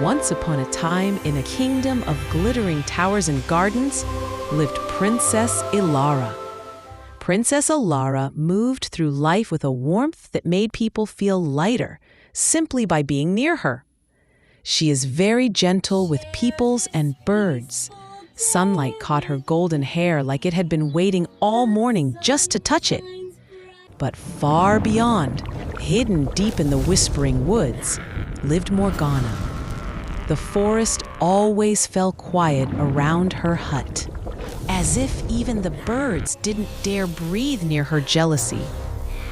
Once upon a time, in a kingdom of glittering towers and gardens, lived Princess Elara. Princess Elara moved through life with a warmth that made people feel lighter simply by being near her. She is very gentle with peoples and birds. Sunlight caught her golden hair like it had been waiting all morning just to touch it. But far beyond, hidden deep in the whispering woods, lived Morgana. The forest always fell quiet around her hut, as if even the birds didn't dare breathe near her jealousy.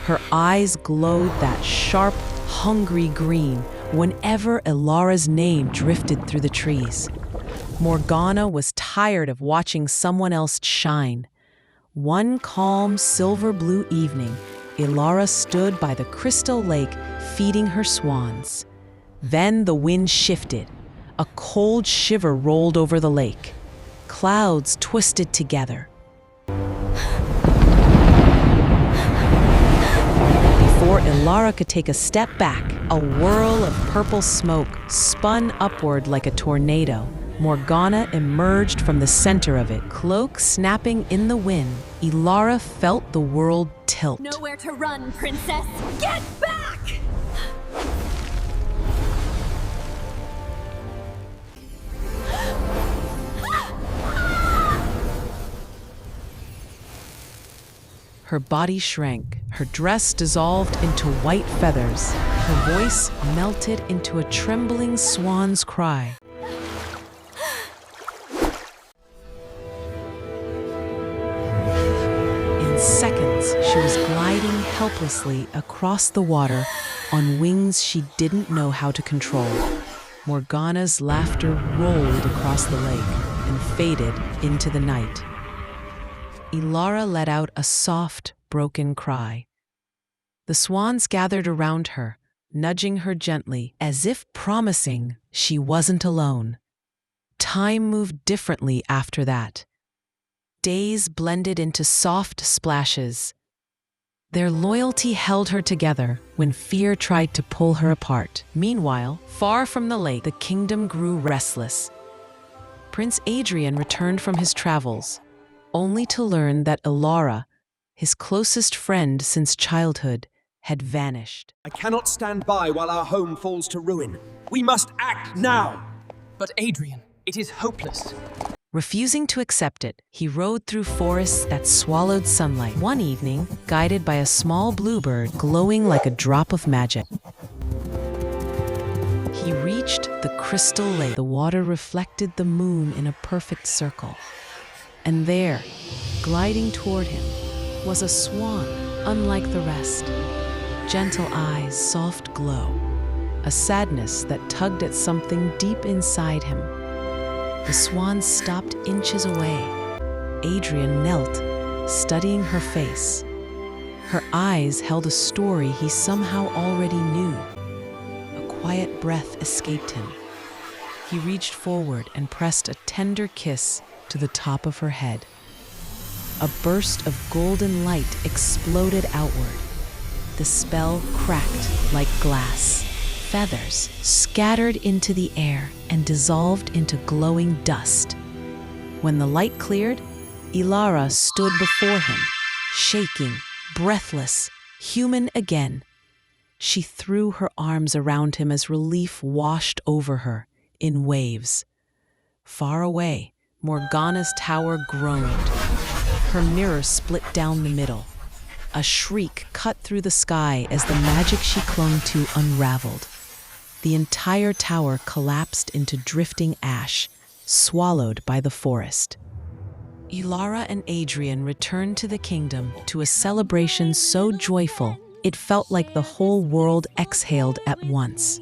Her eyes glowed that sharp, hungry green whenever Elara's name drifted through the trees. Morgana was tired of watching someone else shine. One calm, silver-blue evening, Elara stood by the crystal lake feeding her swans. Then the wind shifted. A cold shiver rolled over the lake. Clouds twisted together. Before Elara could take a step back, a whirl of purple smoke spun upward like a tornado. Morgana emerged from the center of it, cloak snapping in the wind. Elara felt the world tilt. Nowhere to run, princess! Get back! Her body shrank, her dress dissolved into white feathers, her voice melted into a trembling swan's cry. In seconds, she was gliding helplessly across the water on wings she didn't know how to control. Morgana's laughter rolled across the lake and faded into the night. Elara let out a soft, broken cry. The swans gathered around her, nudging her gently, as if promising she wasn't alone. Time moved differently after that. Days blended into soft splashes. Their loyalty held her together when fear tried to pull her apart. Meanwhile, far from the lake, the kingdom grew restless. Prince Adrian returned from his travels, only to learn that Elara, his closest friend since childhood, had vanished. I cannot stand by while our home falls to ruin. We must act now! But Adrian, it is hopeless. Refusing to accept it, he rode through forests that swallowed sunlight. One evening, guided by a small bluebird glowing like a drop of magic, he reached the crystal lake. The water reflected the moon in a perfect circle. And there, gliding toward him, was a swan, unlike the rest. Gentle eyes, soft glow, a sadness that tugged at something deep inside him. The swan stopped inches away. Adrian knelt, studying her face. Her eyes held a story he somehow already knew. A quiet breath escaped him. He reached forward and pressed a tender kiss to the top of her head. A burst of golden light exploded outward. The spell cracked like glass. Feathers scattered into the air and dissolved into glowing dust. When the light cleared, Elara stood before him, shaking, breathless, human again. She threw her arms around him as relief washed over her in waves. Far away, Morgana's tower groaned. Her mirror split down the middle. A shriek cut through the sky as the magic she clung to unraveled. The entire tower collapsed into drifting ash, swallowed by the forest. Elara and Adrian returned to the kingdom to a celebration so joyful it felt like the whole world exhaled at once.